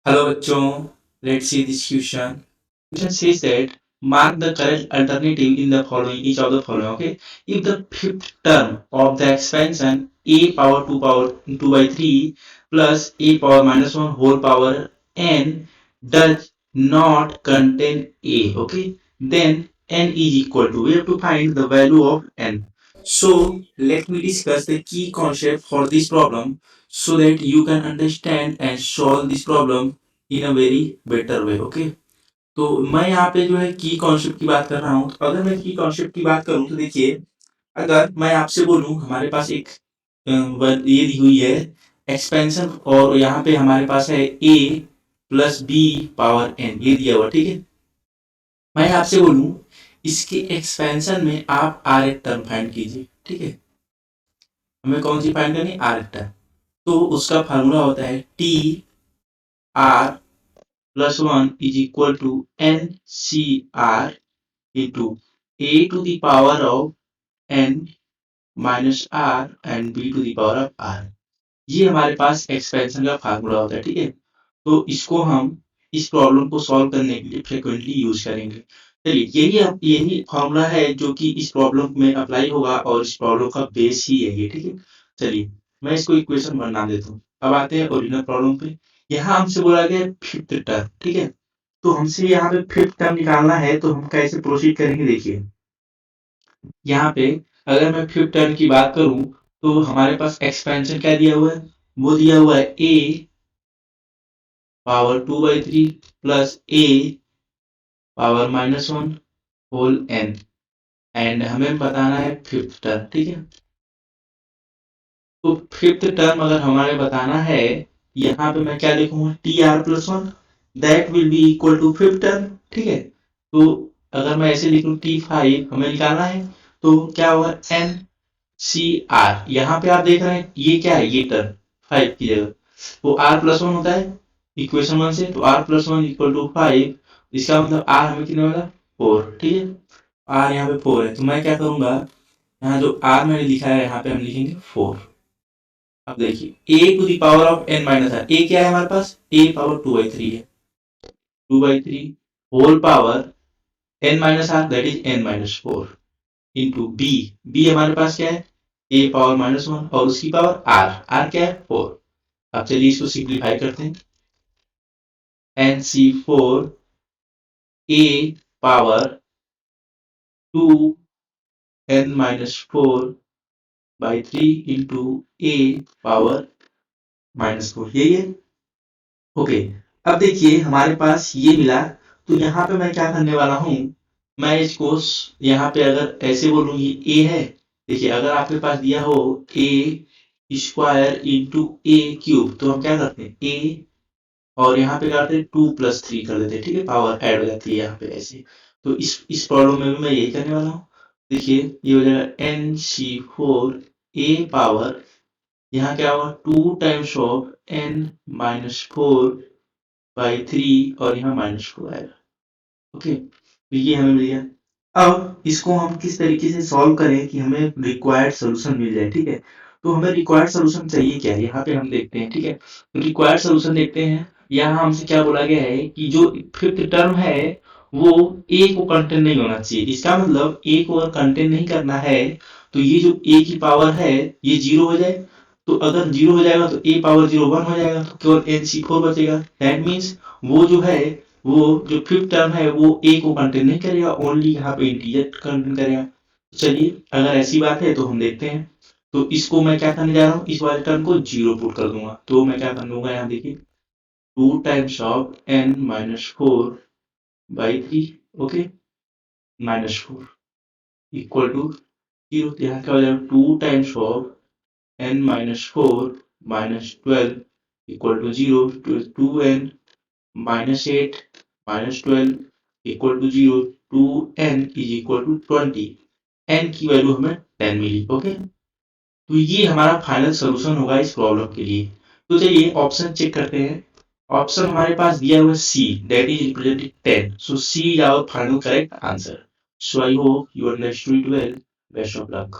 Hello बच्चों, let's see this question. Question says that mark the correct alternative in the following each of the following. Okay, if the fifth term of the expansion a power 2 by 3 plus a power minus 1 whole power n does not contain a, okay, then n is equal to, we have to find the value of n. So let me discuss the key concept for this problem so that you can understand and solve this problem in a very better way. Okay, तो मैं यहाँ पे जो है की concept की बात कर रहा हूँ। तो अगर मैं की कॉन्सेप्ट की बात करूँ तो देखिए, अगर मैं आपसे बोलूँ हमारे पास एक ये दी हुई है एक्सपेंशन और यहाँ पे हमारे पास है a plus B power n, ये दिया हुआ, ठीक है। मैं आपसे बोलूँ इसके एक्सपेंशन में आप आर एक टर्म फाइंड कीजिए, ठीक है। हमें कौन सी फाइंड करनी, आर एक टर्म। तो उसका फार्मूला होता है T R plus 1 is equal to N C R into A to the power of N minus R and B to the power of R. ये हमारे पास एक्सपेंशन का फार्मूला होता है, ठीक है। तो इसको हम इस प्रॉब्लम को सॉल्व करने के लिए फ्रिक्वेंटली यूज करेंगे। चलिए, यही फॉर्मूला है जो कि इस प्रॉब्लम में अप्लाई होगा और इस प्रॉब्लम का बेस ही है ये, ठीक है। चलिए, मैं इसको इक्वेशन बना देता हूँ। अब आते हैं ओरिजिनल प्रॉब्लम पे। यहाँ हमसे बोला गया फिफ्थ टर्म, ठीक है। तो हमसे यहाँ पे फिफ्थ टर्म निकालना है, तो हम कैसे प्रोसीड करेंगे देखिए। यहाँ पे अगर मैं फिफ्थ टर्म की बात करूं तो हमारे पास एक्सपेंशन क्या दिया हुआ है, वो दिया हुआ है a power 2/3 plus a power minus 1 whole n and हमें बताना है फिफ्थ टर्म, ठीक है। तो फिफ्थ टर्म अगर हमारे बताना है, यहाँ पे मैं क्या लिखूंगा, T R plus 1 that will be equal to fifth term, ठीक है। तो अगर मैं ऐसे लिखूं T5 हमें निकालना है, तो क्या होगा एन सी आर। यहाँ पे आप देख रहे हैं ये क्या है, ये टर्म 5 की जगह वो आर प्लस 1 होता है इक्वेशन 1 से। तो आर प्लस 1 इक्वल टू 5, इसका मतलब आर हमें कितना होगा, 4, ठीक है। आर यहाँ पे 4 है, तो मैं क्या करूंगा, यहाँ जो आर मैंने लिखा है यहाँ पे हम लिखेंगे 4। अब देखिए a to the power of N minus r, a क्या है हमारे पास, ए पावर 2/3 है, 2/3 whole power n minus r that is n minus 4 into b. B हमारे पास क्या है, ए पावर माइनस 1 और उसकी पावर आर, आर क्या है 4। अब चलिए इसको सिंप्लीफाई करते हैं, एन सी 4 ए पावर 2 एन माइनस 4/3 इंटू ए पावर माइनस 4, यही है। ओके, अब देखिए हमारे पास ये मिला। तो यहाँ पे मैं क्या करने वाला हूँ, मैं इसको यहाँ पे अगर ऐसे बोलूँ ये ए है, देखिए अगर आपके पास दिया हो ए स्क्वायर इंटू ए क्यूब, तो हम क्या करते हैं ए और यहाँ पे करते हैं 2+3 कर देते हैं, ठीक है। पावर ऐड हो जाती है यहाँ पे ऐसे। तो इस प्रॉब्लम में भी मैं यही करने वाला हूँ। देखिए ये हो जाएगा एन सी 4 ए पावर, यहाँ क्या होगा 2 टाइम्स ऑफ एन माइनस 4/3 और यहाँ -4 आएगा। ओके, तो ये हमें मिल गया। अब इसको हम किस तरीके से सॉल्व करें कि हमें रिक्वायर्ड सॉल्यूशन मिल जाए, ठीक है। तो हमें रिक्वायर्ड सॉल्यूशन चाहिए क्या है, यहाँ पे हम देखते हैं, ठीक है। तो रिक्वायर्ड सॉल्यूशन देखते हैं। यहाँ हमसे क्या बोला गया है कि जो फिफ्थ टर्म है वो ए को कंटेन नहीं होना चाहिए। इसका मतलब ए को अगर कंटेन नहीं करना है तो ये जो ए की पावर है ये 0 हो जाए। तो अगर 0 हो जाएगा तो ए पावर 0 1 हो जाएगा, तो केवल NC4 बचेगा। दैट मीन्स वो जो है, वो जो फिफ्थ टर्म है वो ए को कंटेन नहीं करेगा, ओनली यहाँ पे इंटीजर कंटेन करेगा। चलिए अगर ऐसी बात है तो हम देखते हैं। तो इसको मैं क्या करने जा रहा हूँ, इस वाले टर्म को 0 पुट कर दूंगा। तो मैं क्या कर दूंगा, यहाँ देखिए 2 times of n minus 4/3, okay, -4 equal to 0। तो यहाँ क्या हो जाएगा 2 times of n minus 4 minus 12 equal to 0। 2n minus 8 minus 12 equal to 0। 2n is equal to 20, n की वैल्यू हमें 10 मिली, ओके। तो ये हमारा फाइनल सोल्यूशन होगा इस प्रॉब्लम के लिए। तो चलिए ऑप्शन चेक करते हैं। ऑप्शन हमारे पास दिया हुआ है C, that is represented 10। So C is our final correct answer. So I hope you understood it well. Best of luck.